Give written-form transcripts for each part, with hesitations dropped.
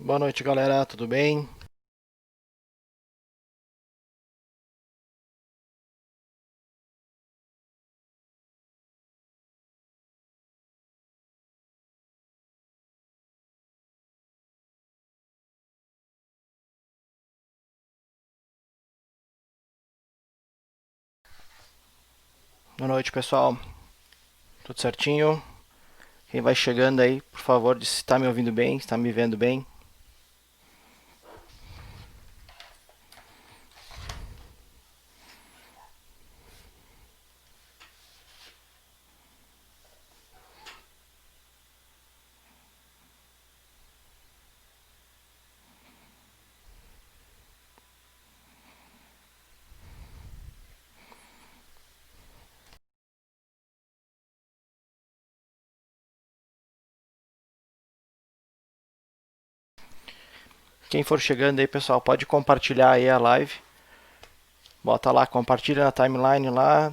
Boa noite, galera. Tudo bem? Boa noite, pessoal. Tudo certinho? Quem vai chegando aí, por favor, diz se está me ouvindo bem, se está me vendo bem. Quem for chegando aí, pessoal, pode compartilhar aí a live. Bota lá, compartilha na timeline lá,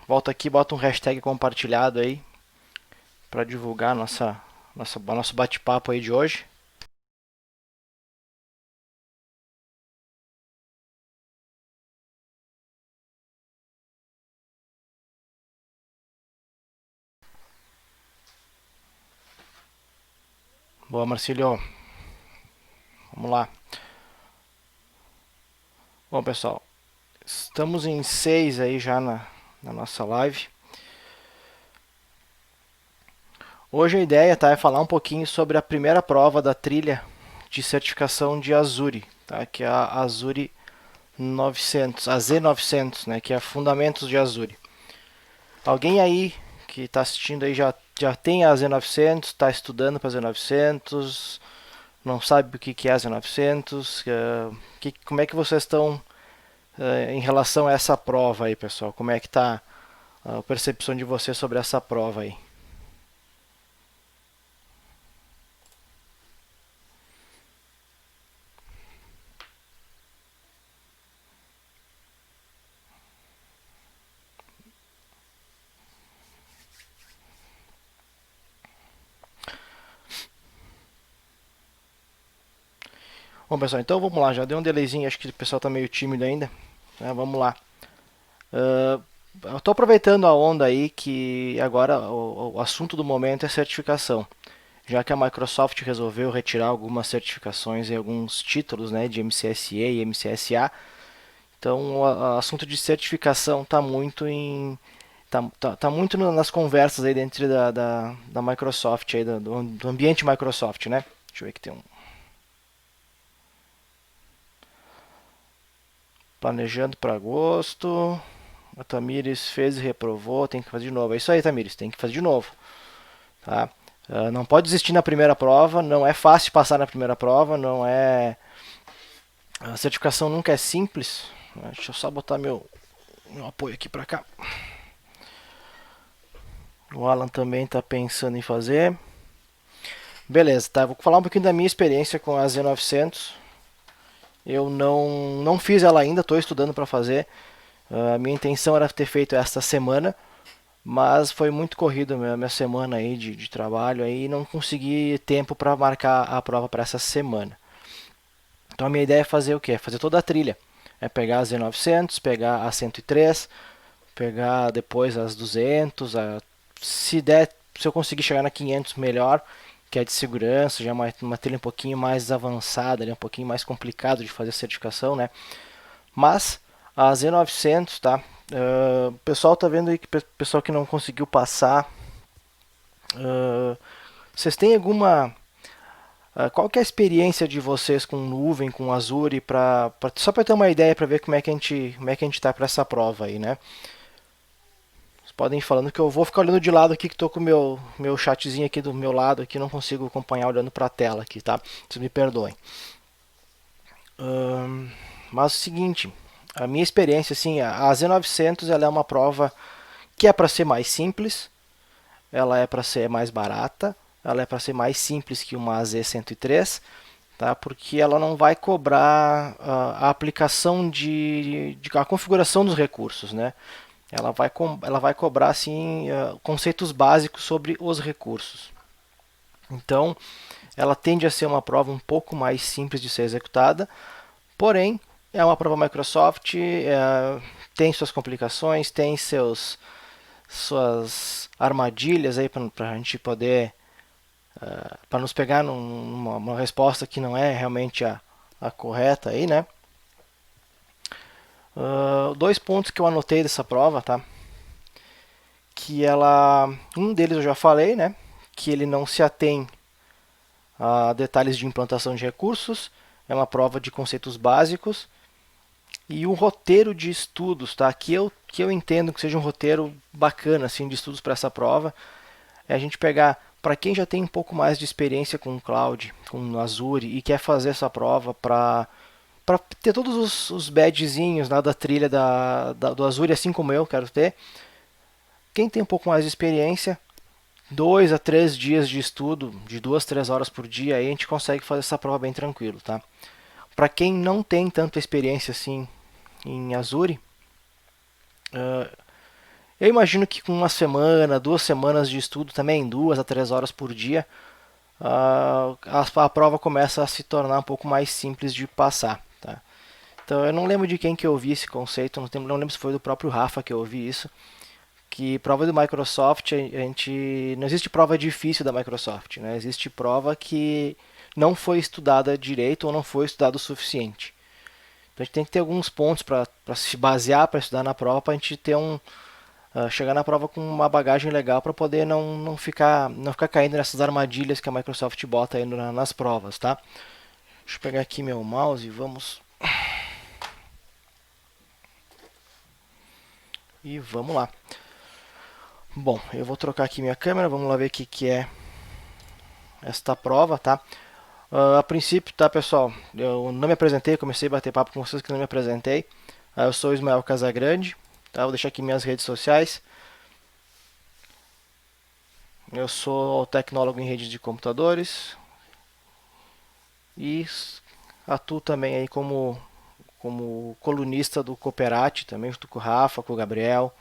volta aqui, bota um hashtag compartilhado aí para divulgar nosso bate-papo aí de hoje. Boa, Marcílio. Vamos lá. Bom, pessoal, estamos em 6 aí já na nossa live. Hoje a ideia, tá, é falar um pouquinho sobre a primeira prova da trilha de certificação de Azure, tá, que é a Azure 900, a Z900, né, que é Fundamentos de Azure. Alguém aí que está assistindo aí já tem a Z900, está estudando para a Z900, não sabe o que é a Z900, como é que vocês estão em relação a essa prova aí, pessoal? Como é que está a percepção de vocês sobre essa prova aí? Bom, pessoal, então vamos lá. Já deu um delayzinho, acho que o pessoal está meio tímido ainda. Né? Vamos lá. Eu estou aproveitando a onda aí que agora o assunto do momento é certificação. Já que a Microsoft resolveu retirar algumas certificações e alguns títulos, né, de MCSE e MCSA, então o assunto de certificação está muito tá muito nas conversas aí dentro da Microsoft aí, do ambiente Microsoft, né? Deixa eu ver que tem um planejando para agosto. A Tamires fez e reprovou, tem que fazer de novo. É isso aí, Tamires, tem que fazer de novo. Tá? Não pode desistir na primeira prova, não é fácil passar na primeira prova, não é. A certificação nunca é simples. Deixa eu só botar meu apoio aqui para cá. O Alan também está pensando em fazer. Beleza, tá? Vou falar um pouquinho da minha experiência com a Z900. Eu não fiz ela ainda, estou estudando para fazer. A minha intenção era ter feito esta semana, mas foi muito corrido a minha semana aí de trabalho aí e não consegui tempo para marcar a prova para essa semana. Então a minha ideia é fazer o quê? Fazer toda a trilha. É pegar a Z900, pegar a 103, pegar depois as 200, se der, se eu conseguir chegar na 500 melhor, que é de segurança, já é uma trilha um pouquinho mais avançada, um pouquinho mais complicado de fazer a certificação, né? Mas a Z900, tá? O pessoal tá vendo aí que pessoal que não conseguiu passar, vocês têm alguma qual que é a experiência de vocês com nuvem, com Azure, só para ter uma ideia para ver como é que a gente tá para essa prova aí, né? Vocês podem ir falando que eu vou ficar olhando de lado aqui, que estou com o meu chatzinho aqui do meu lado, aqui não consigo acompanhar olhando para a tela aqui, tá? Vocês me perdoem. Mas é o seguinte, a minha experiência, assim, a Z900 ela é uma prova que é para ser mais simples, ela é para ser mais barata, ela é para ser mais simples que uma Z103, tá? Porque ela não vai cobrar a aplicação a configuração dos recursos, né? Ela vai cobrar assim conceitos básicos sobre os recursos. Então, ela tende a ser uma prova um pouco mais simples de ser executada, porém, é uma prova Microsoft, tem suas complicações, tem suas armadilhas aí para a gente poder, para nos pegar numa resposta que não é realmente a correta aí, né? Dois pontos que eu anotei dessa prova, tá? Um deles eu já falei, né? Que ele não se atém a detalhes de implantação de recursos, é uma prova de conceitos básicos e um roteiro de estudos, tá? Que eu entendo que seja um roteiro bacana assim de estudos para essa prova, é a gente pegar para quem já tem um pouco mais de experiência com o cloud, com o Azure e quer fazer essa prova para ter todos os badgezinhos, né, da trilha do Azure, assim como eu quero ter. Quem tem um pouco mais de experiência, 2 a 3 dias de estudo, de 2 a 3 horas por dia, aí a gente consegue fazer essa prova bem tranquilo, tá? Para quem não tem tanta experiência assim em Azure, eu imagino que com uma semana, 2 semanas de estudo também, 2 a 3 horas por dia, a prova começa a se tornar um pouco mais simples de passar, tá? Então eu não lembro de quem que eu ouvi esse conceito, não lembro se foi do próprio Rafa que eu ouvi isso, que prova do Microsoft, não existe prova difícil da Microsoft, né? Existe prova que não foi estudada direito ou não foi estudada o suficiente. Então a gente tem que ter alguns pontos para se basear para estudar na prova, para a gente ter chegar na prova com uma bagagem legal para poder não ficar caindo nessas armadilhas que a Microsoft bota aí nas provas, tá? Deixa eu pegar aqui meu mouse e vamos lá. Bom, eu vou trocar aqui minha câmera, vamos lá ver o que é esta prova, tá? A princípio, tá, pessoal, eu não me apresentei, comecei a bater papo com vocês que não me apresentei. Eu sou o Ismael Casagrande, tá? Vou deixar aqui minhas redes sociais. Eu sou tecnólogo em redes de computadores e atuo também aí como colunista do Cooperate, também junto com o Rafa, com o Gabriel.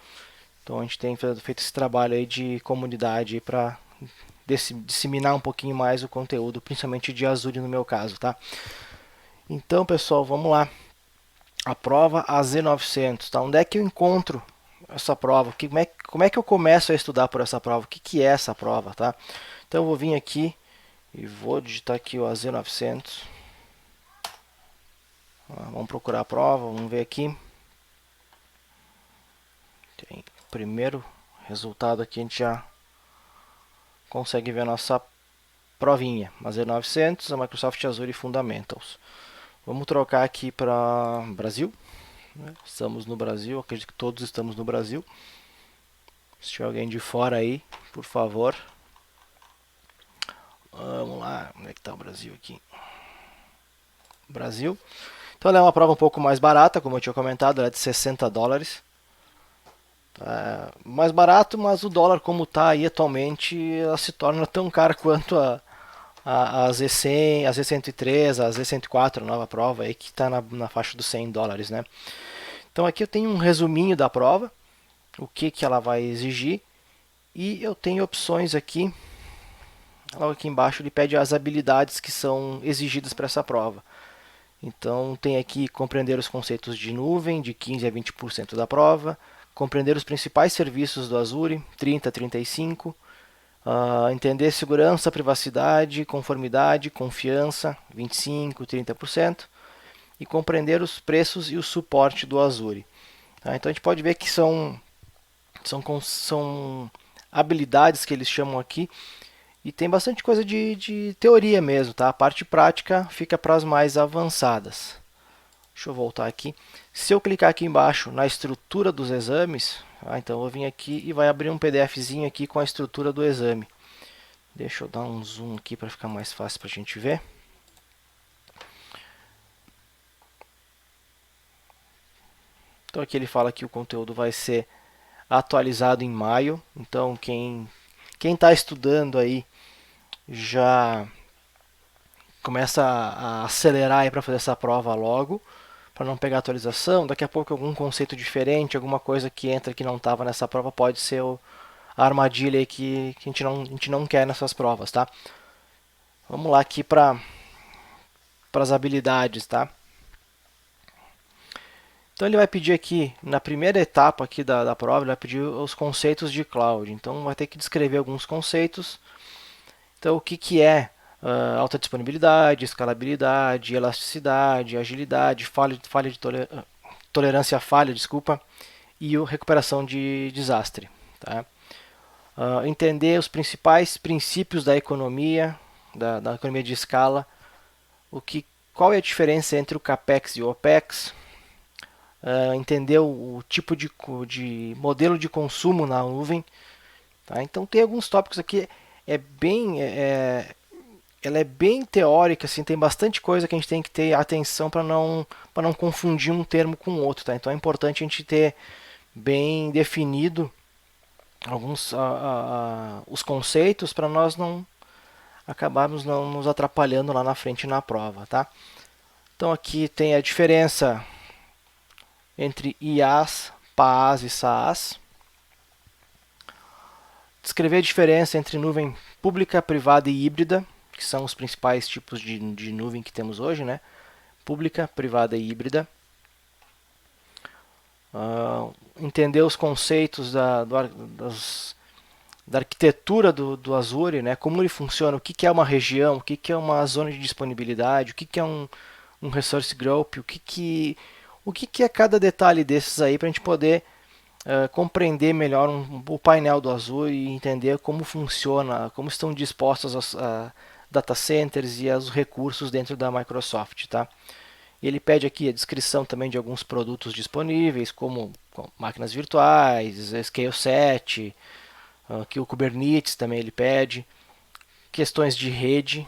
Então a gente tem feito esse trabalho aí de comunidade para disseminar um pouquinho mais o conteúdo, principalmente de Azure no meu caso, tá? Então, pessoal, vamos lá. A prova AZ900, tá? Onde é que eu encontro essa prova? Como é que eu começo a estudar por essa prova? O que é essa prova, tá? Então eu vou vir aqui e vou digitar aqui o AZ900. Vamos procurar a prova, vamos ver aqui. Tem o primeiro resultado aqui, a gente já consegue ver a nossa provinha. AZ900, a Microsoft Azure Fundamentals. Vamos trocar aqui para Brasil. Estamos no Brasil, acredito que todos estamos no Brasil. Se tiver alguém de fora aí, por favor. Vamos lá, onde é que está o Brasil aqui? Brasil. Então ela é uma prova um pouco mais barata, como eu tinha comentado, ela é de $60. Mais barato, mas o dólar como está aí atualmente, ela se torna tão cara quanto a Z100, a Z103, a Z104, a nova prova aí, que está na faixa dos $100, né? Então aqui eu tenho um resuminho da prova, o que ela vai exigir, e eu tenho opções aqui. Logo aqui embaixo ele pede as habilidades que são exigidas para essa prova. Então tem aqui compreender os conceitos de nuvem, de 15 a 20% da prova, compreender os principais serviços do Azure, 30 a 35%, entender segurança, privacidade, conformidade, confiança, 25 a 30%, e compreender os preços e o suporte do Azure. Tá? Então a gente pode ver que são habilidades que eles chamam aqui, e tem bastante coisa de teoria mesmo, tá? A parte prática fica para as mais avançadas. Deixa eu voltar aqui. Se eu clicar aqui embaixo na estrutura dos exames, então eu vou vir aqui e vai abrir um PDFzinho aqui com a estrutura do exame. Deixa eu dar um zoom aqui para ficar mais fácil para a gente ver. Então aqui ele fala que o conteúdo vai ser atualizado em maio. Então quem está estudando aí já começa a acelerar para fazer essa prova logo, para não pegar atualização. Daqui a pouco algum conceito diferente, alguma coisa que entra que não estava nessa prova, pode ser a armadilha aí que a gente não quer nessas provas, tá? Vamos lá aqui para as habilidades, tá? Então ele vai pedir aqui, na primeira etapa aqui da prova, ele vai pedir os conceitos de cloud. Então vai ter que descrever alguns conceitos. Então o que é alta disponibilidade, escalabilidade, elasticidade, agilidade, falha de tolerância à falha, desculpa, e recuperação de desastre. Tá? Entender os principais princípios da economia, da economia de escala, qual é a diferença entre o CAPEX e o OPEX, entender o tipo de modelo de consumo na nuvem. Tá? Então tem alguns tópicos aqui, ela é bem teórica, assim, tem bastante coisa que a gente tem que ter atenção para não confundir um termo com outro. Tá? Então é importante a gente ter bem definido os conceitos para nós não acabarmos não nos atrapalhando lá na frente na prova. Tá? Então aqui tem a diferença entre IaaS, PaaS e SaaS. Descrever a diferença entre nuvem pública, privada e híbrida, que são os principais tipos de nuvem que temos hoje, né? Pública, privada e híbrida. Entender os conceitos da arquitetura do Azure, né? Como ele funciona, o que é uma região, o que é uma zona de disponibilidade, o que é um resource group, o que é cada detalhe desses aí para a gente poder compreender melhor o painel do Azure e entender como funciona, como estão dispostos os data centers e os recursos dentro da Microsoft, tá? E ele pede aqui a descrição também de alguns produtos disponíveis, como máquinas virtuais, Scale 7, aqui o Kubernetes também ele pede, questões de rede,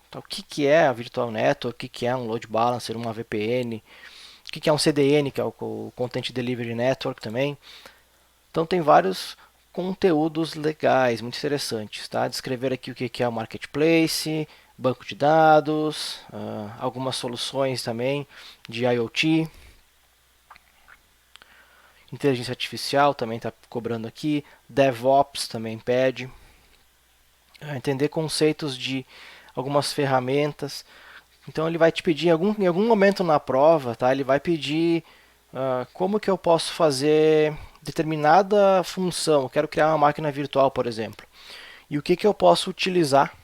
então, o que é a Virtual Network, o que é um Load Balancer, uma VPN, o que é um CDN, que é o Content Delivery Network também. Então tem vários conteúdos legais, muito interessantes. Tá? Descrever aqui o que é o Marketplace, banco de dados, algumas soluções também de IoT. Inteligência artificial também está cobrando aqui. DevOps também pede. Entender conceitos de algumas ferramentas. Então ele vai te pedir em algum momento na prova, tá? Ele vai pedir como que eu posso fazer determinada função. Eu quero criar uma máquina virtual, por exemplo. E o que eu posso utilizar?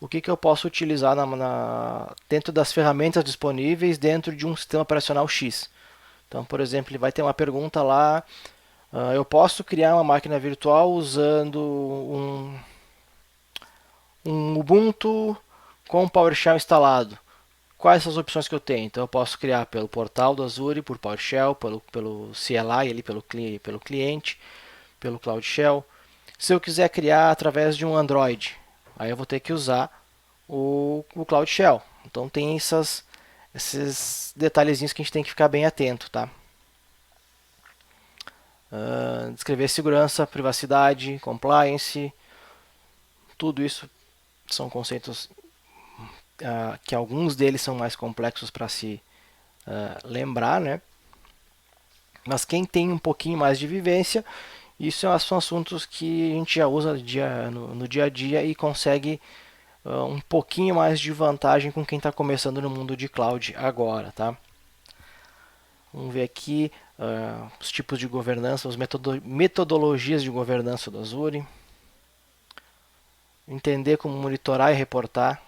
O que eu posso utilizar dentro das ferramentas disponíveis dentro de um sistema operacional X? Então, por exemplo, ele vai ter uma pergunta lá. Eu posso criar uma máquina virtual usando um Ubuntu com PowerShell instalado. Quais são as opções que eu tenho? Então eu posso criar pelo portal do Azure, por PowerShell, pelo CLI, ali, pelo cliente, pelo Cloud Shell. Se eu quiser criar através de um Android, aí eu vou ter que usar o Cloud Shell. Então tem esses detalhezinhos que a gente tem que ficar bem atento, tá? Descrever segurança, privacidade, compliance, tudo isso são conceitos que alguns deles são mais complexos para se lembrar, né? Mas quem tem um pouquinho mais de vivência, isso são assuntos que a gente já usa no dia a dia e consegue um pouquinho mais de vantagem com quem está começando no mundo de cloud agora, tá? Vamos ver aqui os tipos de governança, as metodologias de governança do Azure. Entender como monitorar e reportar.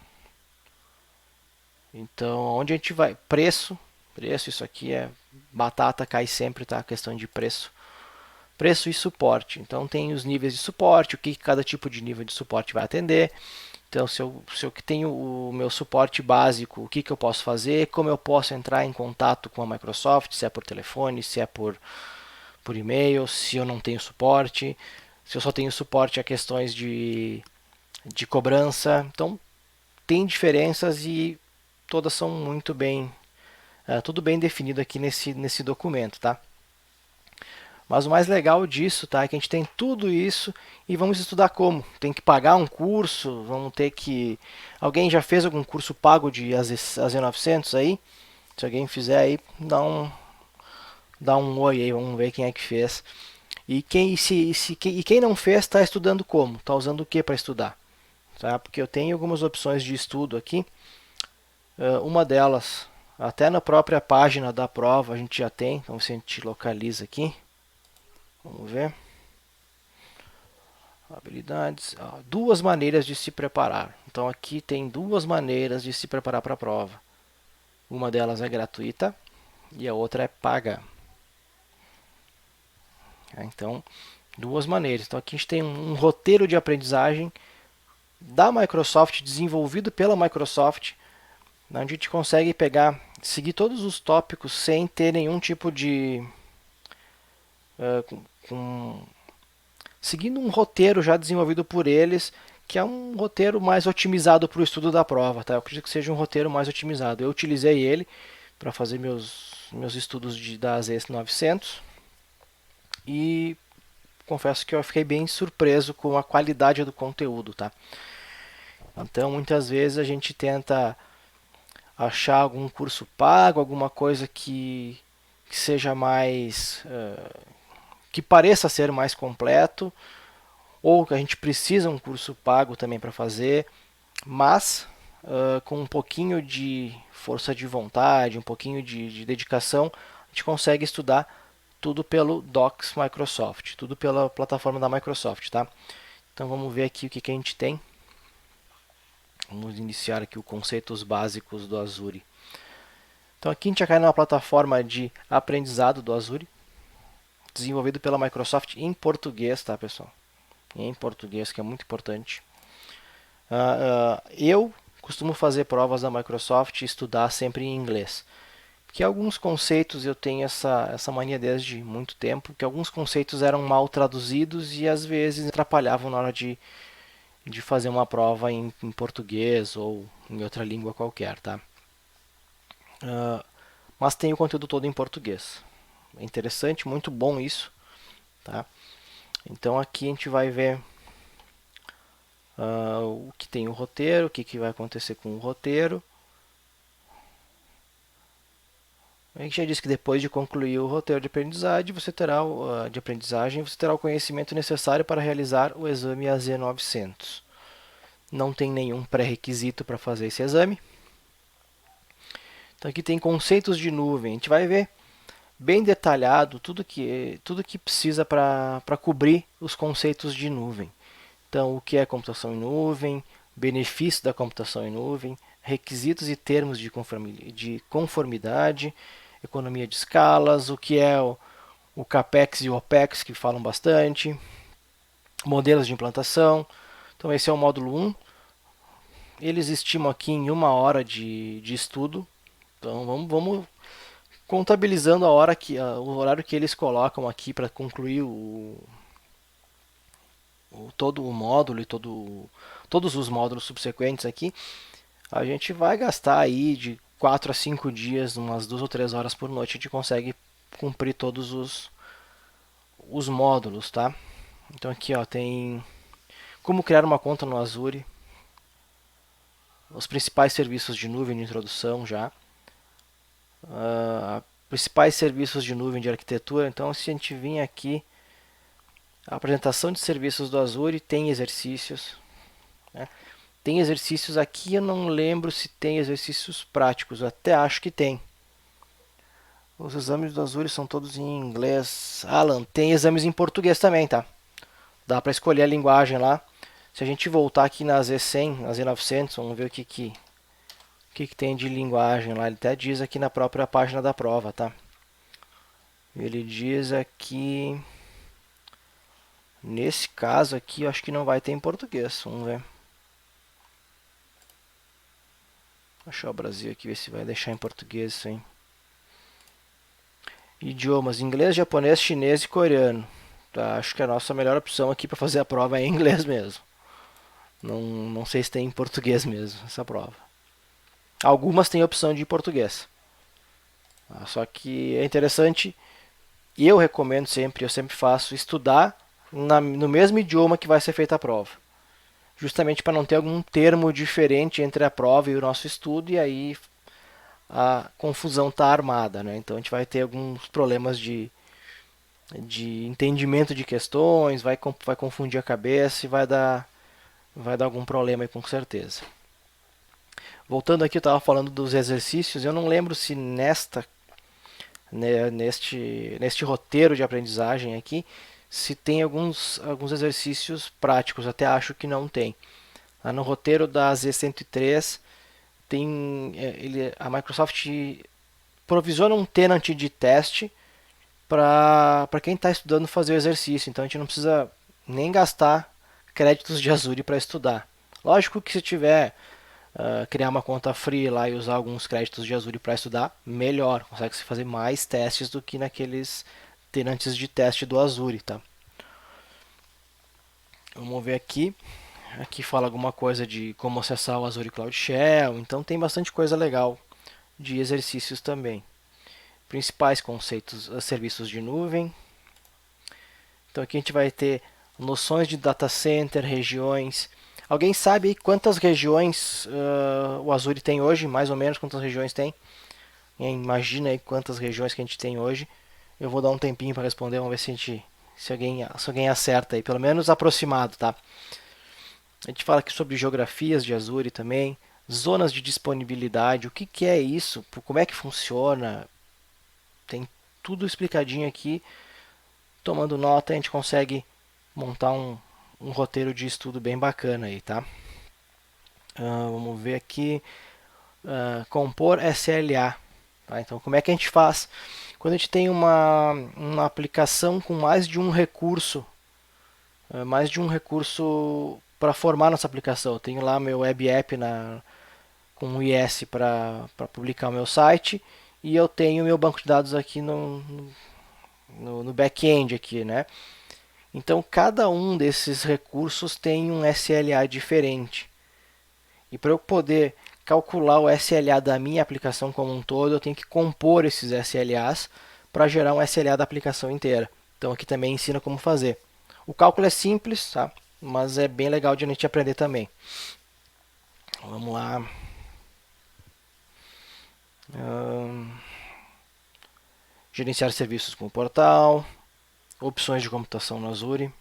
Então, onde a gente vai? Preço, isso aqui é batata, cai sempre, tá? A questão de preço. Preço e suporte. Então, tem os níveis de suporte, o que cada tipo de nível de suporte vai atender. Então, se eu tenho o meu suporte básico, o que eu posso fazer, como eu posso entrar em contato com a Microsoft, se é por telefone, se é por e-mail, se eu não tenho suporte, se eu só tenho suporte a questões de cobrança. Então, tem diferenças e todas são muito bem, tudo bem definido aqui nesse documento, tá? Mas o mais legal disso, tá, é que a gente tem tudo isso e vamos estudar como. Tem que pagar um curso, vamos ter que... Alguém já fez algum curso pago de AZ900 aí? Se alguém fizer aí, dá um oi aí, vamos ver quem é que fez. E quem não fez, está estudando como? Está usando o que para estudar? tá? Porque eu tenho algumas opções de estudo aqui. Uma delas, até na própria página da prova a gente já tem. Então, se a gente localiza aqui, vamos ver. Habilidades, duas maneiras de se preparar. Então aqui tem duas maneiras de se preparar para a prova. Uma delas é gratuita e a outra é paga. Então, duas maneiras. Então aqui a gente tem um roteiro de aprendizagem da Microsoft, desenvolvido pela Microsoft, onde a gente consegue seguir todos os tópicos sem ter nenhum tipo de... seguindo um roteiro já desenvolvido por eles, que é um roteiro mais otimizado para o estudo da prova. Tá? Eu acredito que seja um roteiro mais otimizado. Eu utilizei ele para fazer meus estudos da AZ900 e confesso que eu fiquei bem surpreso com a qualidade do conteúdo. Tá? Então, muitas vezes a gente tenta achar algum curso pago, alguma coisa que seja mais... que pareça ser mais completo, ou que a gente precisa um curso pago também para fazer, mas com um pouquinho de força de vontade, um pouquinho de dedicação, a gente consegue estudar tudo pelo Docs Microsoft, tudo pela plataforma da Microsoft, tá? Então vamos ver aqui o que a gente tem. Vamos iniciar aqui os conceitos básicos do Azure. Então aqui a gente já cai numa plataforma de aprendizado do Azure, desenvolvido pela Microsoft em português, tá, pessoal? Em português, que é muito importante. Eu costumo fazer provas da Microsoft e estudar sempre em inglês. Porque alguns conceitos eu tenho essa mania desde muito tempo, que alguns conceitos eram mal traduzidos e às vezes atrapalhavam na hora de fazer uma prova em português ou em outra língua qualquer, tá? Mas tem o conteúdo todo em português. É interessante, muito bom isso, tá? Então aqui a gente vai ver o que tem o roteiro, o que vai acontecer com o roteiro. A gente já disse que depois de concluir o roteiro de aprendizagem, você terá o conhecimento necessário para realizar o exame AZ900. Não tem nenhum pré-requisito para fazer esse exame. Então aqui tem conceitos de nuvem. A gente vai ver bem detalhado tudo que precisa para cobrir os conceitos de nuvem. Então, o que é computação em nuvem, benefícios da computação em nuvem, requisitos e termos de conformidade, economia de escalas, o que é o CAPEX e o OPEX, que falam bastante, modelos de implantação. Então, esse é o módulo 1. Eles estimam aqui em 1 hora de estudo. Então, vamos contabilizando o horário que eles colocam aqui para concluir todo o módulo e todos os módulos subsequentes aqui. A gente vai gastar aí de 4 a 5 dias, umas 2 ou 3 horas por noite, a gente consegue cumprir todos os módulos, tá? Então aqui tem como criar uma conta no Azure, os principais serviços de nuvem de introdução já, principais serviços de nuvem de arquitetura. Então, se a gente vir aqui, a apresentação de serviços do Azure, tem exercícios, né? Tem exercícios aqui, eu não lembro se tem exercícios práticos, eu até acho que tem. Os exames do Azure são todos em inglês. Alan, tem exames em português também, tá? Dá para escolher a linguagem lá. Se a gente voltar aqui na Z100, na Z900, vamos ver o que tem de linguagem lá. Ele até diz aqui na própria página da prova, tá? Ele diz aqui... Nesse caso aqui, eu acho que não vai ter em português. Vamos ver. Vou achar o Brasil aqui, ver se vai deixar em português isso aí. Idiomas: inglês, japonês, chinês e coreano. Tá, acho que a nossa melhor opção aqui para fazer a prova é em inglês mesmo. Não sei se tem em português mesmo essa prova. Algumas têm opção de português. Só que é interessante, e eu recomendo sempre, eu sempre faço, estudar no mesmo idioma que vai ser feita a prova. Justamente para não ter algum termo diferente entre a prova e o nosso estudo, e aí a confusão está armada, né? Então a gente vai ter alguns problemas de entendimento de questões, vai confundir a cabeça e vai vai dar algum problema aí com certeza. Voltando aqui, eu estava falando dos exercícios, eu não lembro se neste roteiro de aprendizagem aqui, se tem alguns exercícios práticos, até acho que não tem. Lá no roteiro da Z103, a Microsoft provisiona um tenant de teste para quem está estudando fazer o exercício, então a gente não precisa nem gastar créditos de Azure para estudar. Lógico que se tiver criar uma conta free lá e usar alguns créditos de Azure para estudar, melhor, consegue se fazer mais testes do que naqueles tenantes de teste do Azure, tá? Vamos ver aqui. Aqui fala alguma coisa de como acessar o Azure Cloud Shell, então tem bastante coisa legal de exercícios também. Principais conceitos, serviços de nuvem. Então aqui a gente vai ter noções de data center, regiões. Alguém sabe quantas regiões o Azure tem hoje? Mais ou menos quantas regiões tem? Imagina aí quantas regiões que a gente tem hoje. Eu vou dar um tempinho para responder, vamos ver se alguém acerta aí, pelo menos aproximado, tá? A gente fala aqui sobre geografias de Azure também, zonas de disponibilidade, o que é isso, como é que funciona, tem tudo explicadinho aqui. Tomando nota, a gente consegue montar um roteiro de estudo bem bacana aí, tá? Vamos ver aqui, compor SLA. Tá? Então, como é que a gente faz? Quando a gente tem uma aplicação com mais de um recurso para formar nossa aplicação. Eu tenho lá meu web app com o IS para publicar o meu site e eu tenho meu banco de dados aqui no back-end aqui, né? Então cada um desses recursos tem um SLA diferente. E para eu poder calcular o SLA da minha aplicação como um todo, eu tenho que compor esses SLAs para gerar um SLA da aplicação inteira. Então aqui também ensina como fazer. O cálculo é simples, tá? Mas é bem legal de a gente aprender também. Vamos lá. Gerenciar serviços com o portal. Opções de computação no Azure.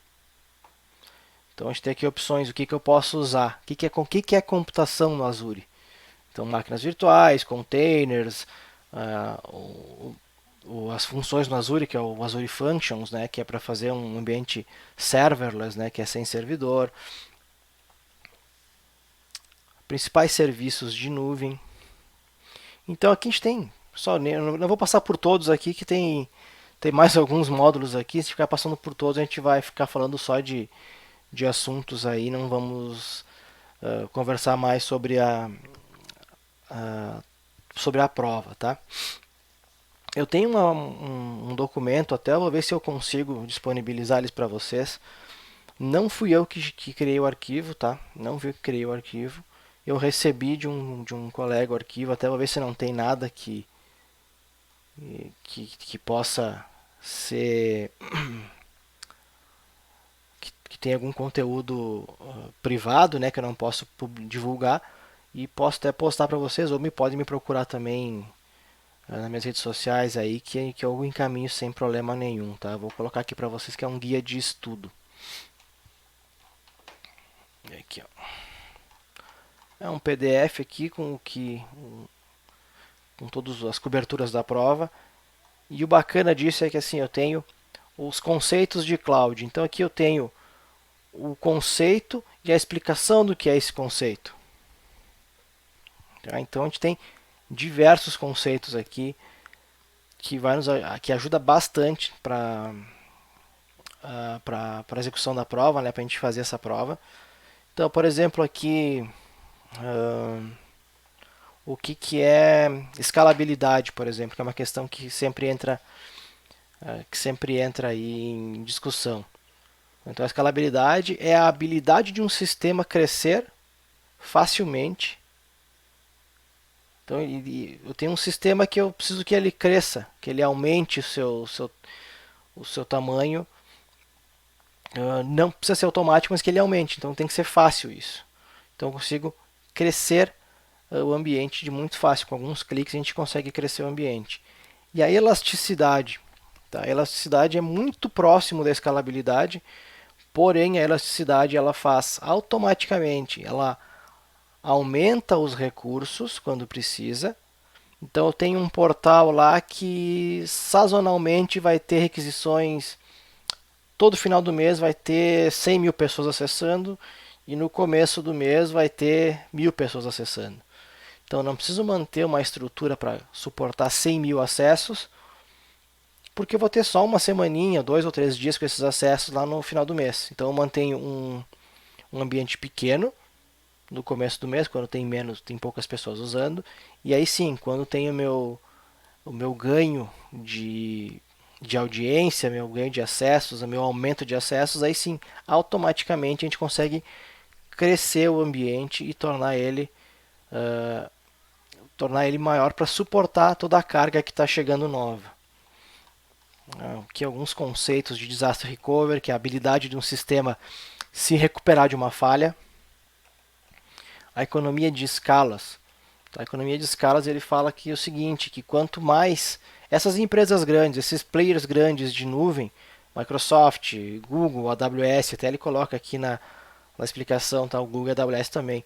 Então a gente tem aqui opções, o que eu posso usar. O que é computação no Azure? Então máquinas virtuais, containers, as funções no Azure, que é o Azure Functions, né, que é para fazer um ambiente serverless, né, que é sem servidor. Principais serviços de nuvem. Então aqui a gente tem, não vou passar por todos aqui, que tem mais alguns módulos aqui. Se ficar passando por todos, a gente vai ficar falando só de assuntos aí, não vamos conversar mais sobre a prova, tá? Eu tenho um documento, até vou ver se eu consigo disponibilizar eles para vocês. Não fui eu que criei o arquivo, tá? Não fui eu que criei o arquivo. Eu recebi de um colega o arquivo, até vou ver se não tem nada que possa ser que tem algum conteúdo privado, né, que eu não posso divulgar, e posso até postar para vocês, ou podem me procurar também nas minhas redes sociais aí, que eu encaminho sem problema nenhum, tá? Vou colocar aqui para vocês que é um guia de estudo. Aqui, ó. É um PDF aqui com todas as coberturas da prova. E o bacana disso é que assim, eu tenho os conceitos de cloud. Então aqui eu tenho o conceito e a explicação do que é esse conceito. Tá? Então a gente tem diversos conceitos aqui que ajuda bastante para a execução da prova, né, para a gente fazer essa prova. Então, por exemplo, aqui o que é escalabilidade, por exemplo, que é uma questão que sempre entra aí em discussão. Então, a escalabilidade é a habilidade de um sistema crescer facilmente. Então, eu tenho um sistema que eu preciso que ele cresça, que ele aumente o seu tamanho. Não precisa ser automático, mas que ele aumente. Então, tem que ser fácil isso. Então, eu consigo crescer o ambiente de muito fácil. Com alguns cliques, a gente consegue crescer o ambiente. E a elasticidade. Tá? A elasticidade é muito próximo da escalabilidade, Porém, a elasticidade ela faz automaticamente, ela aumenta os recursos quando precisa. Então eu tenho um portal lá que sazonalmente vai ter requisições, todo final do mês vai ter 100 mil pessoas acessando e no começo do mês vai ter 1.000 pessoas acessando. Então não preciso manter uma estrutura para suportar 100 mil acessos, porque eu vou ter só uma semaninha, 2 ou 3 dias com esses acessos lá no final do mês. Então eu mantenho um ambiente pequeno no começo do mês, quando tem poucas pessoas usando, e aí sim, quando tem o meu ganho de audiência, meu ganho de acessos, o meu aumento de acessos, aí sim, automaticamente a gente consegue crescer o ambiente e tornar ele maior para suportar toda a carga que está chegando nova. Aqui alguns conceitos de disaster recovery, que é a habilidade de um sistema se recuperar de uma falha. A economia de escalas. A economia de escalas ele fala que é o seguinte, que quanto mais essas empresas grandes, esses players grandes de nuvem, Microsoft, Google, AWS, até ele coloca aqui na explicação, tá? O Google e a AWS também.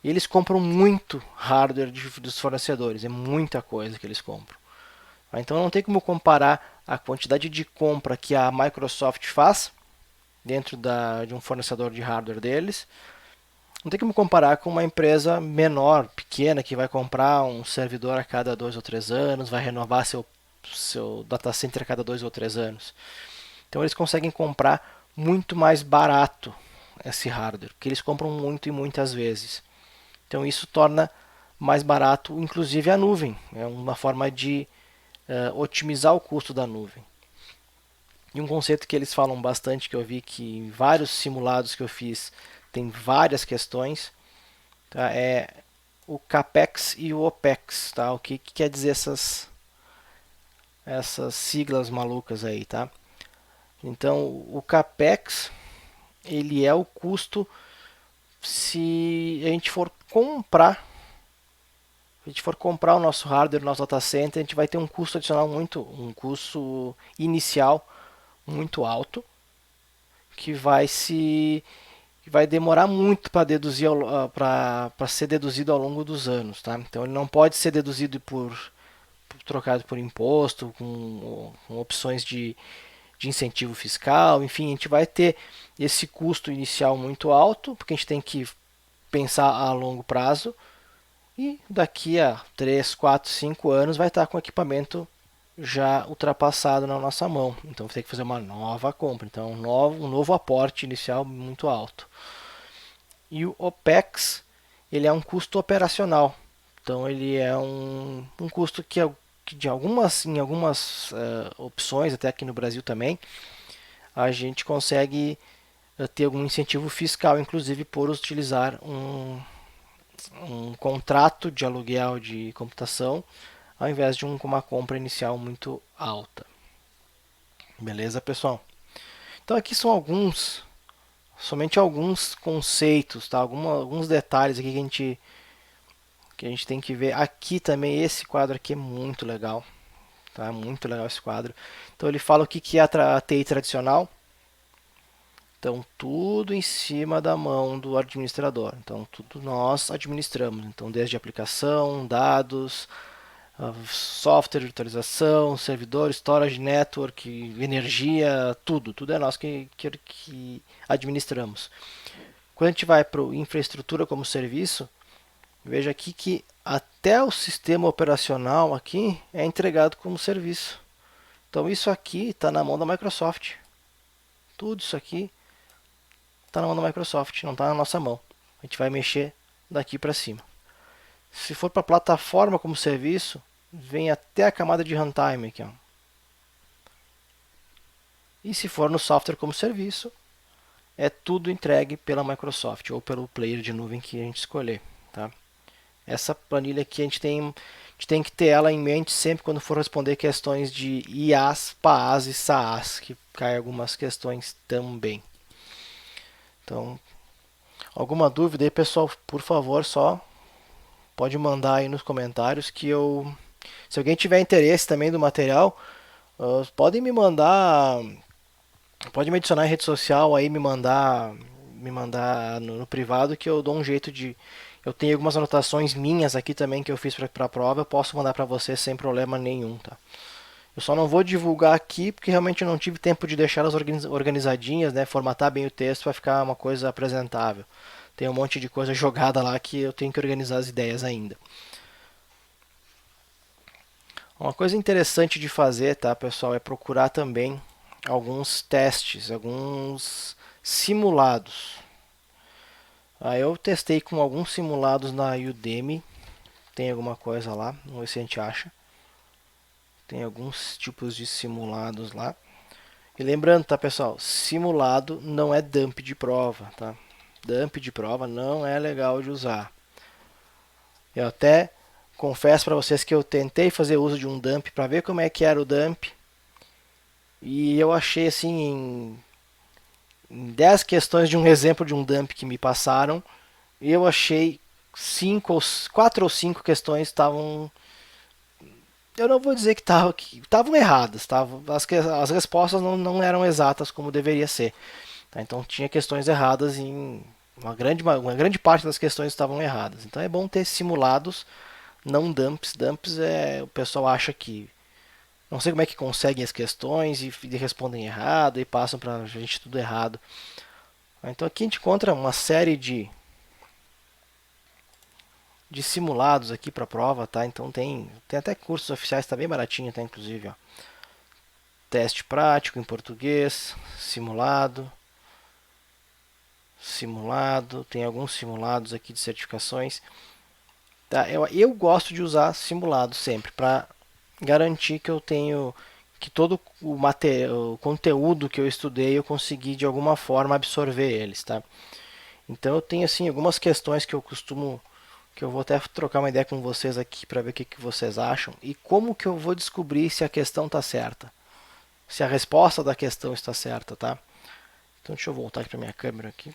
Eles compram muito hardware dos fornecedores, é muita coisa que eles compram. Então não tem como comparar a quantidade de compra que a Microsoft faz dentro de um fornecedor de hardware deles. Não tem como comparar com uma empresa menor, pequena, que vai comprar um servidor a cada 2 ou 3 anos, vai renovar seu data center a cada 2 ou 3 anos. Então eles conseguem comprar muito mais barato esse hardware, porque eles compram muito e muitas vezes. Então isso torna mais barato, inclusive a nuvem. É uma forma de otimizar o custo da nuvem. E um conceito que eles falam bastante, que eu vi que em vários simulados que eu fiz tem várias questões, tá? É o CAPEX e o OPEX. Tá? O que quer dizer essas siglas malucas aí, tá? Então, o CAPEX ele é o custo se a gente for comprar. Se a gente for comprar o nosso hardware, o nosso data center, a gente vai ter um custo adicional um custo inicial muito alto, que vai demorar muito para deduzir para ser deduzido ao longo dos anos, tá? Então ele não pode ser deduzido trocado por imposto, com opções de incentivo fiscal, enfim, a gente vai ter esse custo inicial muito alto, porque a gente tem que pensar a longo prazo, e daqui a 3, 4, 5 anos vai estar com o equipamento já ultrapassado na nossa mão. Então você tem que fazer uma nova compra. Então um novo aporte inicial muito alto. E o OPEX ele é um custo operacional. Então ele é um custo que em algumas opções, até aqui no Brasil também, a gente consegue ter algum incentivo fiscal, inclusive por utilizar um contrato de aluguel de computação ao invés de uma compra inicial muito alta. Beleza, pessoal? Então aqui são somente alguns conceitos, tá? Alguns detalhes aqui que a gente tem que ver. Aqui também, esse quadro aqui é muito legal, tá? Muito legal esse quadro. Então ele fala o que é a TI tradicional. Então tudo em cima da mão do administrador. Então tudo nós administramos. Então desde aplicação, dados, software, virtualização, servidor, storage, network, energia, tudo é nós que administramos. Quando a gente vai para infraestrutura como serviço, veja aqui que até o sistema operacional aqui é entregado como serviço. Então isso aqui está na mão da Microsoft. Tudo isso aqui está na mão da Microsoft, não está na nossa mão. A gente vai mexer daqui para cima. Se for para plataforma como serviço, vem até a camada de runtime aqui, ó. E se for no software como serviço, é tudo entregue pela Microsoft ou pelo player de nuvem que a gente escolher, tá? Essa planilha aqui a gente tem que ter ela em mente sempre quando for responder questões de IaaS, PaaS e SaaS, que cai algumas questões também. Então, alguma dúvida aí, pessoal, por favor, só pode mandar aí nos comentários que se alguém tiver interesse também do material, podem me mandar Pode me adicionar em rede social aí, me mandar no privado que eu dou um jeito de. Eu tenho algumas anotações minhas aqui também que eu fiz para a prova, eu posso mandar para você sem problema nenhum, tá? Eu só não vou divulgar aqui porque realmente eu não tive tempo de deixar elas organizadinhas, né? Formatar bem o texto para ficar uma coisa apresentável. Tem um monte de coisa jogada lá que eu tenho que organizar as ideias ainda. Uma coisa interessante de fazer, tá, pessoal, é procurar também alguns testes, alguns simulados. Eu testei com alguns simulados na Udemy. Tem alguma coisa lá, vamos ver se a gente acha. Tem alguns tipos de simulados lá. E lembrando, tá, pessoal, simulado não é dump de prova, tá? Dump de prova não é legal de usar. Eu até confesso para vocês que eu tentei fazer uso de um dump para ver como é que era o dump. E eu achei assim em 10 questões de um exemplo de um dump que me passaram, eu achei 4 ou 5 questões estavam. Eu não vou dizer que estavam erradas, as respostas não eram exatas como deveria ser. Tá? Então tinha questões erradas em uma grande parte das questões estavam erradas. Então é bom ter simulados, não dumps. Dumps o pessoal acha que não sei como é que conseguem as questões e respondem errado e passam para a gente tudo errado. Então aqui a gente encontra uma série de simulados aqui para prova, tá? Então tem até cursos oficiais, tá bem baratinho, tá? Inclusive, ó. Teste prático em português, simulado, tem alguns simulados aqui de certificações. Tá? Eu gosto de usar simulado sempre para garantir que eu tenho que todo o conteúdo que eu estudei eu consegui de alguma forma absorver eles, tá? Então eu tenho assim algumas questões que eu vou até trocar uma ideia com vocês aqui para ver o que vocês acham e como que eu vou descobrir se a questão está certa, se a resposta da questão está certa, tá? Então deixa eu voltar aqui para minha câmera aqui.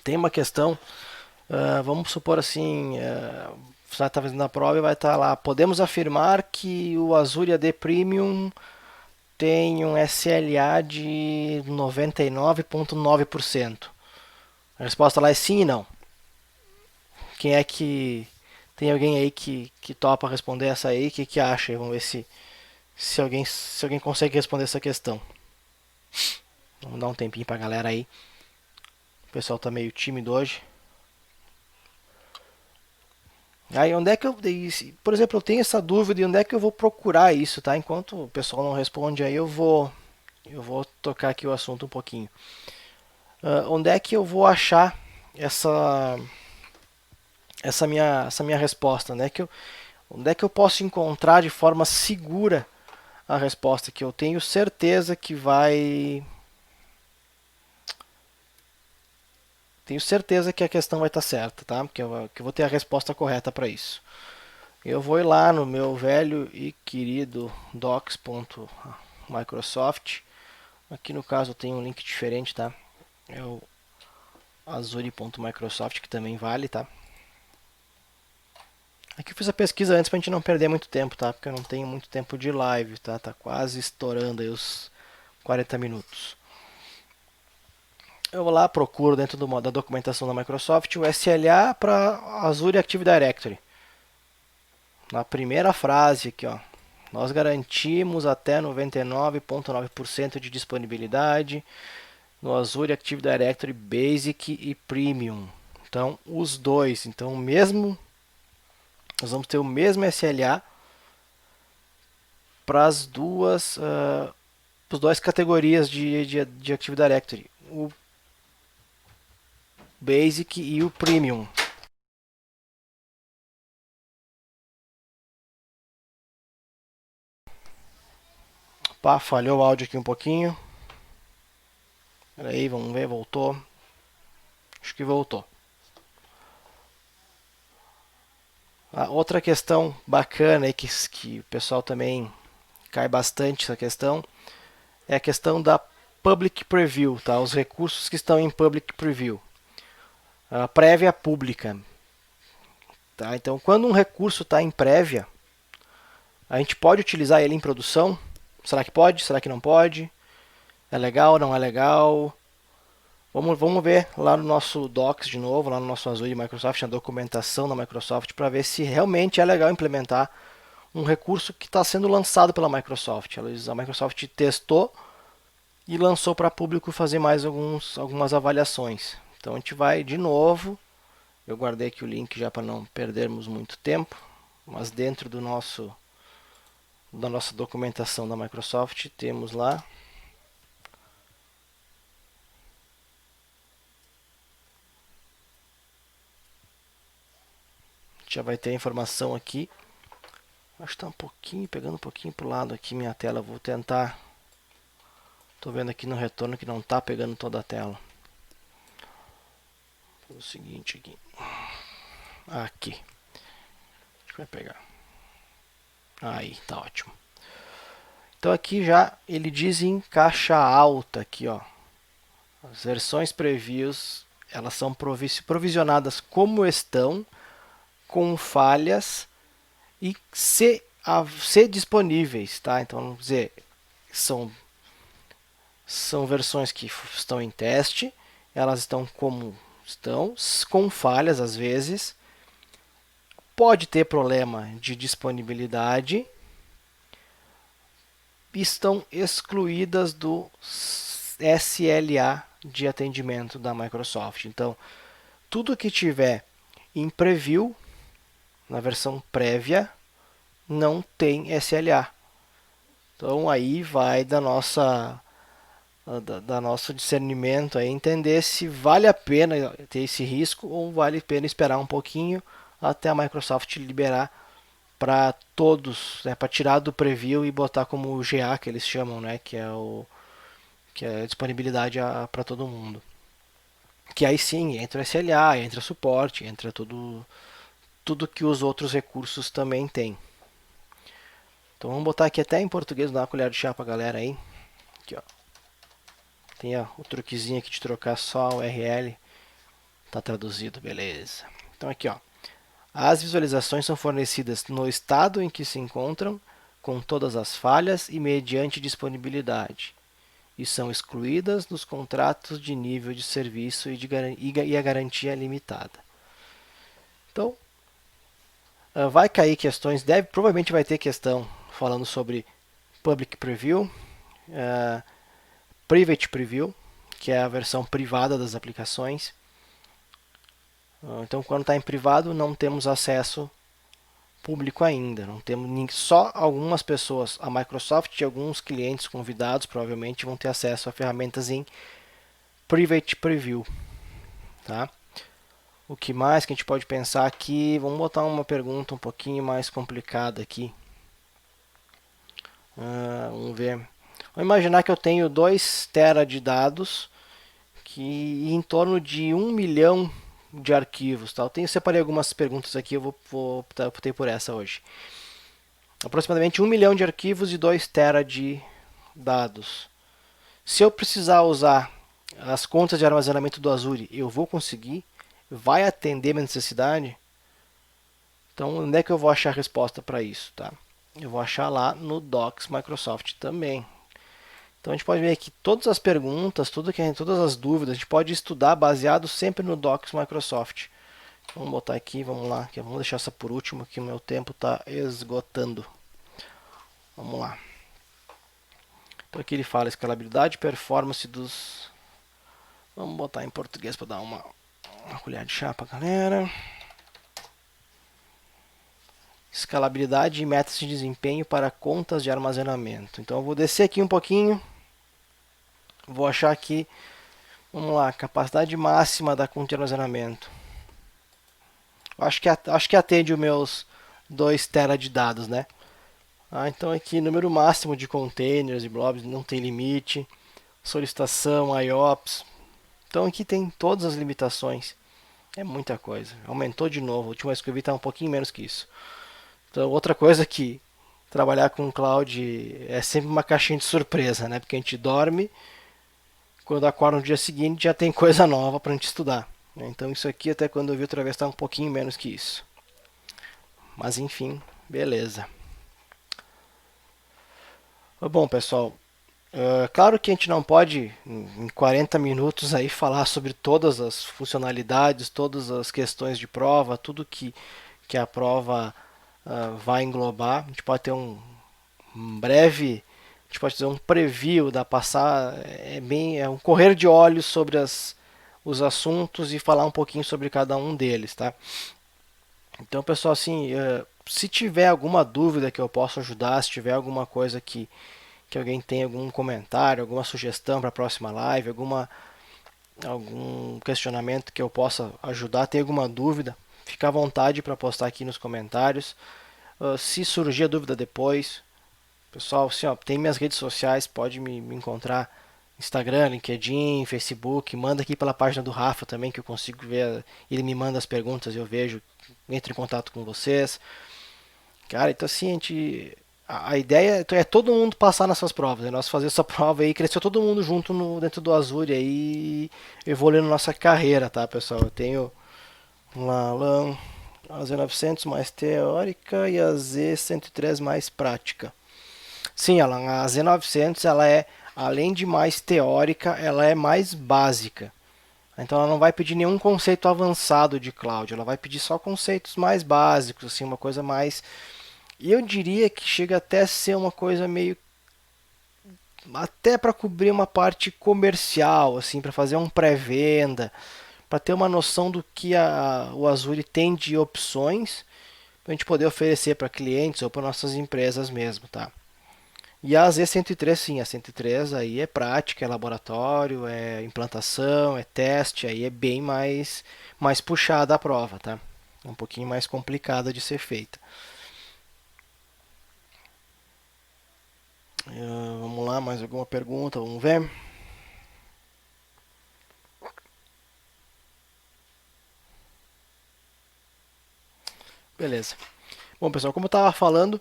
Tem uma questão, vamos supor assim, você vai estar fazendo a prova e vai estar lá. Podemos afirmar que o Azure AD Premium tem um SLA de 99,9%. A resposta lá é sim e não. Quem é que. Tem alguém aí que topa responder essa aí? O que acha? Vamos ver se alguém consegue responder essa questão. Vamos dar um tempinho pra galera aí. O pessoal tá meio tímido hoje. Aí onde é que eu. Por exemplo, eu tenho essa dúvida e onde é que eu vou procurar isso, tá? Enquanto o pessoal não responde aí, eu vou tocar aqui o assunto um pouquinho. Onde é que eu vou achar essa minha resposta? Onde é que eu posso encontrar de forma segura a resposta que eu tenho certeza que vai. Tenho certeza que a questão vai estar certa, tá? Que eu vou ter a resposta correta para isso. Eu vou ir lá no meu velho e querido docs.microsoft. Aqui no caso eu tenho um link diferente, tá? É o azure.microsoft, que também vale, tá? Aqui eu fiz a pesquisa antes pra gente não perder muito tempo, tá? Porque eu não tenho muito tempo de live, tá? Tá quase estourando aí os 40 minutos. Eu vou lá, procuro dentro da documentação da Microsoft o SLA para Azure Active Directory. Na primeira frase aqui, ó. Nós garantimos até 99,9% de disponibilidade no Azure Active Directory Basic e Premium. Então, os dois. Então, nós vamos ter o mesmo SLA para as duas categorias de Active Directory. O Basic e o Premium. Pá, falhou o áudio aqui um pouquinho. Pera aí, vamos ver, voltou. Acho que voltou. Outra questão bacana aí que o pessoal também cai bastante essa questão é a questão da Public Preview, tá? Os recursos que estão em Public Preview. A prévia pública. Tá? Então, quando um recurso está em prévia, a gente pode utilizar ele em produção? Será que pode? Será que não pode? É legal, não é legal? Vamos ver lá no nosso Docs de novo, lá no nosso Azure de Microsoft, na documentação da Microsoft, para ver se realmente é legal implementar um recurso que está sendo lançado pela Microsoft. A Microsoft testou e lançou para público fazer mais algumas avaliações. Então a gente vai de novo. Eu guardei aqui o link já para não perdermos muito tempo, mas dentro da nossa documentação da Microsoft temos lá. Já vai ter a informação aqui. Acho que está pegando um pouquinho para o lado aqui minha tela. Vou tentar. Estou vendo aqui no retorno que não está pegando toda a tela. Vou o seguinte aqui. Aqui. A gente vai pegar. Aí, tá ótimo. Então aqui já ele diz em caixa alta aqui, ó. As versões previews, elas são provisionadas como estão, com falhas e ser disponíveis, tá? Então, vamos dizer, são versões que estão em teste, elas estão como estão, com falhas às vezes, pode ter problema de disponibilidade, estão excluídas do SLA de atendimento da Microsoft. Então, tudo que tiver em preview, na versão prévia, não tem SLA. Então, aí vai da nosso discernimento, aí, entender se vale a pena ter esse risco ou vale a pena esperar um pouquinho até a Microsoft liberar para todos, né, para tirar do preview e botar como o GA que eles chamam, né, que é a disponibilidade para todo mundo. Que aí sim entra SLA, entra suporte, entra tudo que os outros recursos também têm. Então vamos botar aqui até em português, dar uma colher de chá para a galera aí. Aqui, ó. Tem ó, o truquezinho aqui de trocar só o URL. Tá traduzido, beleza. Então aqui, ó. As visualizações são fornecidas no estado em que se encontram, com todas as falhas e mediante disponibilidade, e são excluídas dos contratos de nível de serviço e a garantia limitada. Então, vai cair questões, provavelmente vai ter questão falando sobre Public Preview, Private Preview, que é a versão privada das aplicações. Então, quando está em privado, não temos acesso público ainda. Não temos só algumas pessoas, a Microsoft e alguns clientes convidados provavelmente vão ter acesso a ferramentas em Private Preview, tá? O que mais que a gente pode pensar aqui? Vamos botar uma pergunta um pouquinho mais complicada aqui. Vamos ver. Vamos imaginar que eu tenho 2 TB de dados que em torno de 1 milhão de arquivos. Tá? Eu separei algumas perguntas aqui, eu vou optei por essa hoje. Aproximadamente 1 milhão de arquivos e 2 TB de dados. Se eu precisar usar as contas de armazenamento do Azure, eu vou conseguir? Vai atender minha necessidade? Então, onde é que eu vou achar a resposta para isso? Tá? Eu vou achar lá no Docs Microsoft também. Então a gente pode ver aqui todas as perguntas, todas as dúvidas, a gente pode estudar baseado sempre no Docs Microsoft. Vamos botar aqui, vamos lá, vamos deixar essa por último, que o meu tempo está esgotando. Vamos lá. Então aqui ele fala escalabilidade, performance dos... Vamos botar em português para dar uma colher de chá para a galera. Escalabilidade e metas de desempenho para contas de armazenamento. Então eu vou descer aqui um pouquinho. Vou achar aqui, vamos lá, capacidade máxima da conta de armazenamento. Acho que atende os meus 2 TB de dados, né? Então aqui, número máximo de containers e blobs, não tem limite. Solicitação, IOPS. Então aqui tem todas as limitações. É muita coisa. Aumentou de novo. A última vez que eu vi estava um pouquinho menos que isso. Então outra coisa que trabalhar com cloud é sempre uma caixinha de surpresa, né? Porque a gente dorme, quando acorda no dia seguinte já tem coisa nova para a gente estudar. Então isso aqui até quando eu vi outra vez está um pouquinho menos que isso. Mas enfim, beleza. Bom pessoal, Claro que a gente não pode, em 40 minutos, aí falar sobre todas as funcionalidades, todas as questões de prova, tudo que a prova vai englobar. A gente pode ter um breve, a gente pode dizer um preview da passar, é um correr de olhos sobre os assuntos e falar um pouquinho sobre cada um deles, tá? Então, pessoal, assim, se tiver alguma dúvida que eu possa ajudar, se tiver alguma coisa que alguém tem algum comentário, alguma sugestão para a próxima live, algum questionamento que eu possa ajudar, tem alguma dúvida, fica à vontade para postar aqui nos comentários. Se surgir a dúvida depois, pessoal, assim, ó, tem minhas redes sociais, pode me encontrar Instagram, LinkedIn, Facebook, manda aqui pela página do Rafa também, que eu consigo ver, ele me manda as perguntas, eu vejo, entro em contato com vocês. Cara, então assim, a ideia é todo mundo passar nessas provas, né? Nós fazer essa prova aí, cresceu todo mundo junto dentro do Azure aí, evoluindo nossa carreira, tá, pessoal? Eu tenho lá a Z900 mais teórica e a Z103 mais prática. Sim, Alan, a Z900 ela é, além de mais teórica, ela é mais básica. Então ela não vai pedir nenhum conceito avançado de cloud, ela vai pedir só conceitos mais básicos, assim, uma coisa mais. E eu diria que chega até a ser uma coisa meio até para cobrir uma parte comercial, assim, para fazer um pré-venda, para ter uma noção do que o Azure tem de opções para a gente poder oferecer para clientes ou para nossas empresas mesmo, tá? E a Z103, sim, a 103 aí é prática, é laboratório, é implantação, é teste, aí é bem mais puxada a prova, tá? É um pouquinho mais complicada de ser feita. Vamos lá, mais alguma pergunta? Vamos ver. Beleza. Bom, pessoal, como eu estava falando,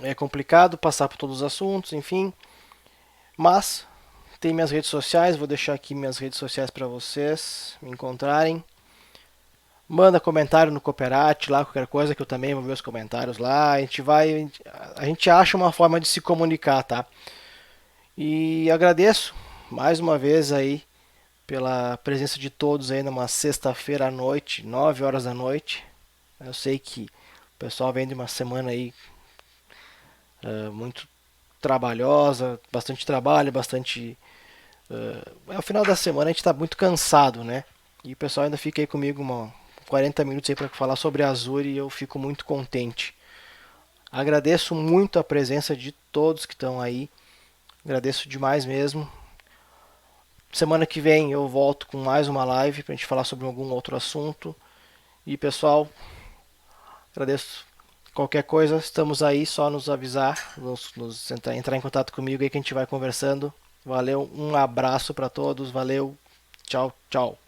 é complicado passar por todos os assuntos, enfim. Mas tem minhas redes sociais, vou deixar aqui minhas redes sociais para vocês me encontrarem. Manda comentário no Cooperate lá, qualquer coisa que eu também vou ver os comentários lá. A gente acha uma forma de se comunicar, tá? E agradeço mais uma vez aí pela presença de todos aí numa sexta-feira à noite, 9 horas da noite. Eu sei que o pessoal vem de uma semana aí muito trabalhosa, bastante trabalho, bastante. Ao final da semana a gente está muito cansado, né? E o pessoal ainda fica aí comigo 40 minutos aí para falar sobre Azure e eu fico muito contente. Agradeço muito a presença de todos que estão aí. Agradeço demais mesmo. Semana que vem eu volto com mais uma live para a gente falar sobre algum outro assunto. E pessoal, agradeço. Qualquer coisa, estamos aí, só nos avisar, entrar em contato comigo aí que a gente vai conversando. Valeu, um abraço para todos, valeu, tchau, tchau.